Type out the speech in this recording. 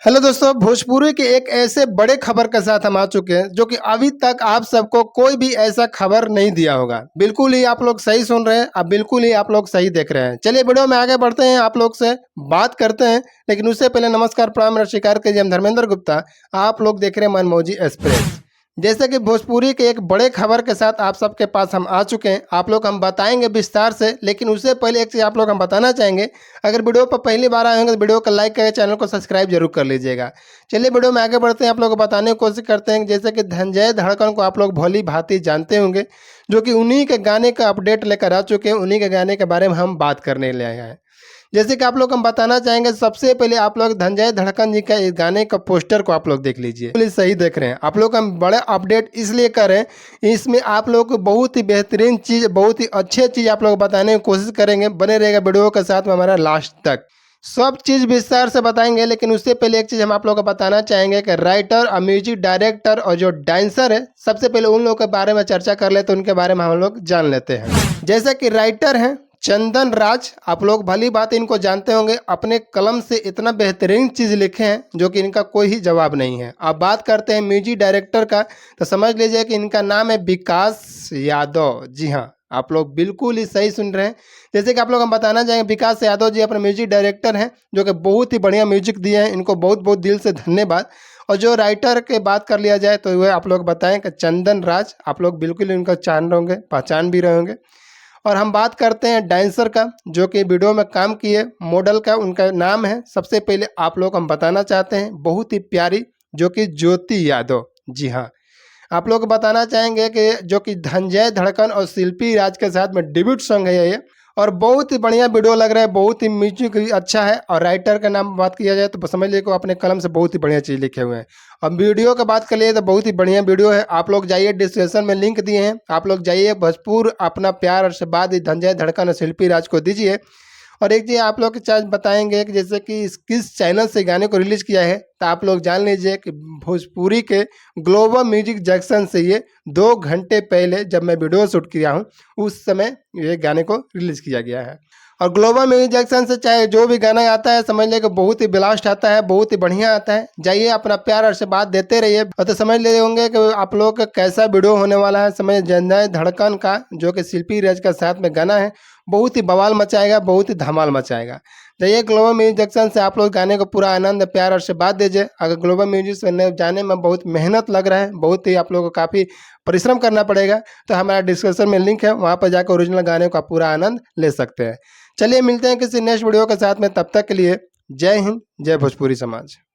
Hello दोस्तों, भोजपुरी के एक ऐसे बड़े खबर के साथ हम आ चुके हैं जो कि अभी तक आप सबको कोई भी ऐसा खबर नहीं दिया होगा। बिल्कुल ही आप लोग सही सुन रहे हैं, अब बिल्कुल ही आप लोग सही देख रहे हैं। चलिए वीडियो में आगे बढ़ते हैं, आप लोग से बात करते हैं। लेकिन उससे पहले नमस्कार, प्रणाम, मेरा स्वीकार कीजिए। हम धर्मेंद्र गुप्ता, आप लोग देख रहे हैं मनमौजी एक्सप्रेस। जैसे कि भोजपुरी के एक बड़े खबर के साथ आप सबके पास हम आ चुके हैं। आप लोग हम बताएंगे विस्तार से, लेकिन उससे पहले एक चीज़ आप लोग हम बताना चाहेंगे। अगर वीडियो पर पहली बार आए होंगे तो वीडियो को लाइक करके चैनल को सब्सक्राइब जरूर कर लीजिएगा। चलिए वीडियो में आगे बढ़ते हैं, आप लोग को बताने की कोशिश करते हैं। जैसे कि धनंजय धड़कन को आप लोग भली भांति जानते होंगे, जो कि उन्हीं के गाने का अपडेट लेकर आ चुके हैं। उन्हीं के गाने के बारे में हम बात करने ले आए हैं। जैसे कि आप लोग हम बताना चाहेंगे, सबसे पहले आप लोग धनंजय धड़कन जी का इस गाने का पोस्टर को आप लोग देख लीजिए। बिल्कुल सही देख रहे हैं आप लोग। हम बड़े अपडेट इसलिए कर रहे हैं, इसमें आप लोग को बहुत ही बेहतरीन चीज़, बहुत ही अच्छे चीज़ आप लोग बताने की कोशिश करेंगे। बने रहेगा वीडियो के साथ में हमारा लास्ट तक, सब चीज़ विस्तार से बताएंगे। लेकिन उससे पहले एक चीज़ हम आप लोग को बताना चाहेंगे कि राइटर और म्यूजिक डायरेक्टर और जो डांसर है, सबसे पहले उन लोगों के बारे में चर्चा कर लेते हैं। उनके बारे में हम लोग जान लेते हैं। जैसे कि राइटर हैं चंदन राज, आप लोग भली बात इनको जानते होंगे। अपने कलम से इतना बेहतरीन चीज़ लिखे हैं जो कि इनका कोई ही जवाब नहीं है। अब बात करते हैं म्यूजिक डायरेक्टर का, तो समझ लीजिए कि इनका नाम है विकास यादव। जी हाँ, आप लोग बिल्कुल ही सही सुन रहे हैं। जैसे कि आप लोग हम बताना चाहेंगे, विकास यादव जी अपने म्यूजिक डायरेक्टर हैं, जो कि बहुत ही बढ़िया म्यूजिक दिए हैं। इनको बहुत बहुत दिल से धन्यवाद। और जो राइटर के बात कर लिया जाए तो वह आप लोग बताएं कि चंदन राज, आप लोग बिल्कुल इनका जान रहे होंगे, पहचान भी रहे होंगे। और हम बात करते हैं डांसर का, जो कि वीडियो में काम किए, मॉडल का उनका नाम है। सबसे पहले आप लोग हम बताना चाहते हैं, बहुत ही प्यारी, जो कि ज्योति यादव। जी हाँ, आप लोग बताना चाहेंगे कि जो कि धनंजय धड़कन और शिल्पी राज के साथ में डिब्यूट सॉन्ग है ये। और बहुत ही बढ़िया वीडियो लग रहा है, बहुत ही म्यूजिक भी अच्छा है। और राइटर का नाम बात किया जाए तो समझ लीजिए को अपने कलम से बहुत ही बढ़िया चीज़ लिखे हुए हैं। अब वीडियो का बात कर लिए तो बहुत ही बढ़िया वीडियो है। आप लोग जाइए, डिस्क्रिप्शन में लिंक दिए हैं, आप लोग जाइए, भरपूर अपना प्यार और आशीर्वाद धनंजय धड़कन और शिल्पी राज को दीजिए। और एक चीज़ आप लोग के साथ बताएंगे कि जैसे कि किस चैनल से गाने को रिलीज़ किया है, तो आप लोग जान लीजिए कि भोजपुरी के ग्लोबल म्यूजिक जंक्शन से ये 2 घंटे पहले जब मैं वीडियो शूट किया हूँ, उस समय ये गाने को रिलीज़ किया गया है। और ग्लोबल म्यूजिक जंक्शन से चाहे जो भी गाना आता है, समझ लीजिए कि बहुत ही ब्लास्ट आता है, बहुत ही बढ़िया आता है। जाइए, अपना प्यार और आशीर्वाद देते रहिए। और तो समझ ले होंगे कि आप लोग का कैसा वीडियो होने वाला है। समझ धनंजय धड़कन का, जो कि शिल्पी राज का साथ में गाना है, बहुत ही बवाल मचाएगा, बहुत ही धमाल मचाएगा। जाइए ग्लोबल म्यूजिक जंक्शन से आप लोग गाने को पूरा आनंद, प्यार और आशीर्वाद दीजिए। अगर ग्लोबल म्यूजिक से जाने में बहुत मेहनत लग रहा है, बहुत ही आप लोगों को काफ़ी परिश्रम करना पड़ेगा, तो हमारा डिस्क्रिप्शन में लिंक है, वहाँ पर जाकर ओरिजिनल गाने का पूरा आनंद ले सकते हैं। चलिए मिलते हैं किसी नेक्स्ट वीडियो के साथ में, तब तक के लिए जय हिंद, जय भोजपुरी समाज।